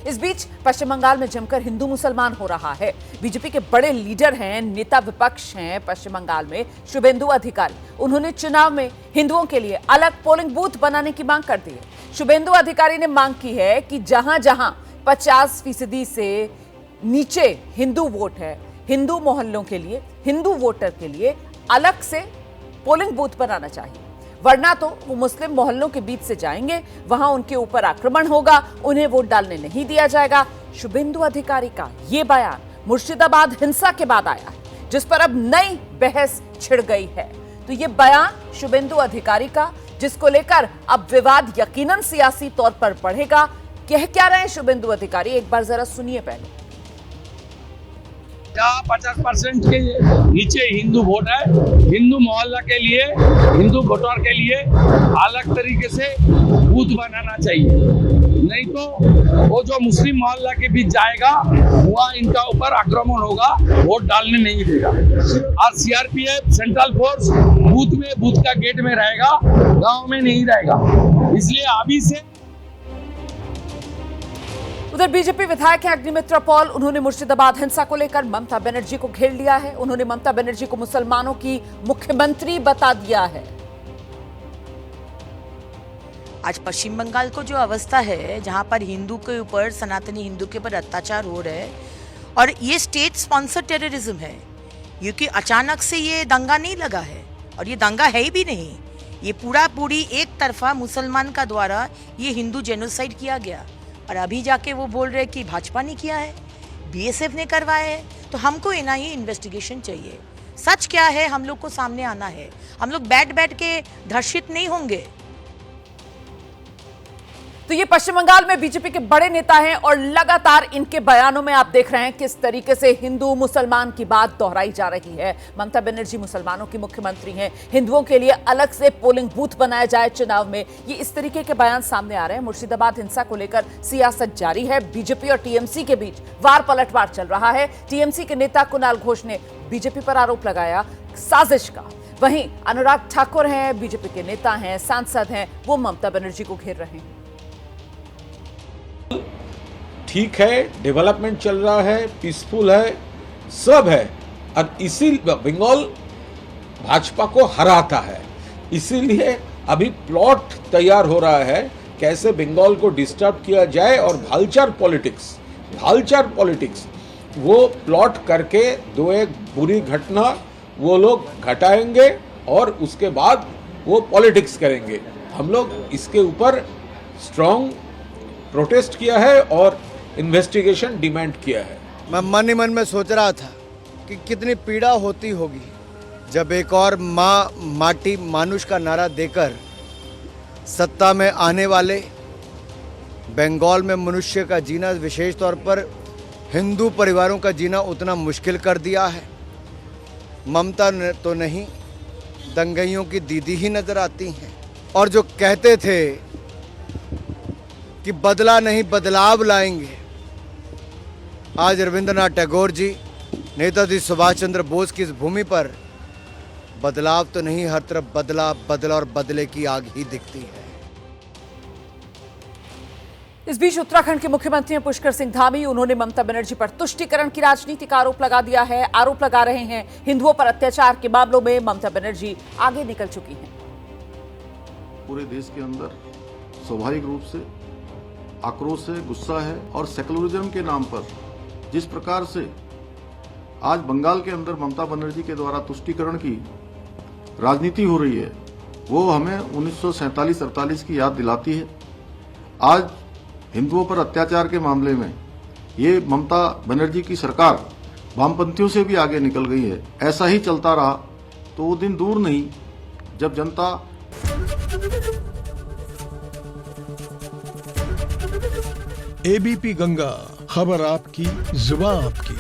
इस बीच पश्चिम बंगाल में जमकर हिंदू मुसलमान हो रहा है। बीजेपी के बड़े लीडर हैं, नेता विपक्ष हैं पश्चिम बंगाल में शुभेंदु अधिकारी। उन्होंने चुनाव में हिंदुओं के लिए अलग पोलिंग बूथ बनाने की मांग कर दी है। शुभेंदु अधिकारी ने मांग की है कि जहां जहां 50% से नीचे हिंदू वोट है, हिंदू मोहल्लों के लिए, हिंदू वोटर के लिए अलग से पोलिंग बूथ बनाना चाहिए, वरना तो वो मुस्लिम मोहल्लों के बीच से जाएंगे, वहां उनके ऊपर आक्रमण होगा, उन्हें वोट डालने नहीं दिया जाएगा। शुभेंदु अधिकारी का यह बयान मुर्शिदाबाद हिंसा के बाद आया है, जिस पर अब नई बहस छिड़ गई है। तो ये बयान शुभेंदु अधिकारी का, जिसको लेकर अब विवाद यकीनन सियासी तौर पर बढ़ेगा। कह क्या रहे हैं शुभेंदु अधिकारी, एक बार जरा सुनिए पहले। जहाँ 50% के नीचे हिंदू वोट है, हिंदू मोहल्ला के लिए, हिंदू वोटर के लिए अलग तरीके से बूथ बनाना चाहिए। नहीं तो वो जो मुस्लिम मोहल्ला के बीच जाएगा वहाँ इनका ऊपर आक्रमण होगा, वोट डालने नहीं देगा। और सीआरपीएफ सेंट्रल फोर्स बूथ का गेट में रहेगा, गांव में नहीं रहेगा। इसलिए अभी से उधर बीजेपी विधायक हैं अग्निमित्रा पॉल, उन्होंने मुर्शिदाबाद हिंसा को लेकर ममता बनर्जी को घेर लिया है। उन्होंने ममता बनर्जी को मुसलमानों की मुख्यमंत्री बता दिया है। आज पश्चिम बंगाल को जो अवस्था है, जहां पर हिंदू के ऊपर, सनातनी हिंदू के ऊपर अत्याचार हो रहे हैं, और ये स्टेट स्पॉन्सर टेररिज्म है, क्योंकि अचानक से ये दंगा नहीं लगा है, और ये दंगा है भी नहीं। ये पूरी एक तरफा मुसलमान का द्वारा ये हिंदू जेनोसाइड किया गया, और अभी जाके वो बोल रहे कि भाजपा ने किया है, बीएसएफ ने करवाया है। तो हमको एनआईए इन्वेस्टिगेशन चाहिए। सच क्या है हम लोग को सामने आना है। हम लोग बैठ के धर्षित नहीं होंगे। तो ये पश्चिम बंगाल में बीजेपी के बड़े नेता हैं और लगातार इनके बयानों में आप देख रहे हैं किस तरीके से हिंदू मुसलमान की बात दोहराई जा रही है। ममता बनर्जी मुसलमानों की मुख्यमंत्री हैं, हिंदुओं के लिए अलग से पोलिंग बूथ बनाया जाए चुनाव में, ये इस तरीके के बयान सामने आ रहे हैं। मुर्शिदाबाद हिंसा को लेकर सियासत जारी है। बीजेपी और टीएमसी के बीच वार पलटवार चल रहा है। टीएमसी के नेता कुणाल घोष ने बीजेपी पर आरोप लगाया साजिश का। वहीं अनुराग ठाकुर हैं, बीजेपी के नेता हैं, सांसद हैं, वो ममता बनर्जी को घेर रहे हैं। ठीक है, डेवलपमेंट चल रहा है, पीसफुल है, सब है, और इसी बंगाल भाजपा को हराता है। इसीलिए अभी प्लॉट तैयार हो रहा है कैसे बंगाल को डिस्टर्ब किया जाए, और भालचार पॉलिटिक्स वो प्लॉट करके दो एक बुरी घटना वो लोग घटाएंगे और उसके बाद वो पॉलिटिक्स करेंगे। हम लोग इसके ऊपर स्ट्रांग प्रोटेस्ट किया है और इन्वेस्टिगेशन डिमांड किया है। मैं मन ही मन में सोच रहा था कि कितनी पीड़ा होती होगी जब एक और माँ माटी मानुष का नारा देकर सत्ता में आने वाले बंगाल में मनुष्य का जीना, विशेष तौर पर हिंदू परिवारों का जीना उतना मुश्किल कर दिया है। ममता तो नहीं, दंगइयों की दीदी ही नजर आती हैं। और जो कहते थे कि बदला नहीं बदलाव लाएंगे, आज रविंद्रनाथ टैगोर जी, नेताजी सुभाष चंद्र बोस की इस भूमि पर बदलाव तो नहीं, हर तरफ बदला और बदले की आग ही दिखती है। इस बीच उत्तराखंड के मुख्यमंत्री हैं पुष्कर सिंह धामी, उन्होंने ममता बनर्जी पर तुष्टीकरण की राजनीति का आरोप लगा दिया है। आरोप लगा रहे हैं हिंदुओं पर अत्याचार के मामलों में ममता बनर्जी आगे निकल चुकी हैं। पूरे देश के अंदर स्वाभाविक रूप से आक्रोश है, गुस्सा है, और सेकुलरिज्म के नाम पर जिस प्रकार से आज बंगाल के अंदर ममता बनर्जी के द्वारा तुष्टीकरण की राजनीति हो रही है, वो हमें 1947-48 की याद दिलाती है। आज हिंदुओं पर अत्याचार के मामले में ये ममता बनर्जी की सरकार वामपंथियों से भी आगे निकल गई है। ऐसा ही चलता रहा तो वो दिन दूर नहीं जब जनता एबीपी गंगा, खबर आपकी, जुबान आपकी।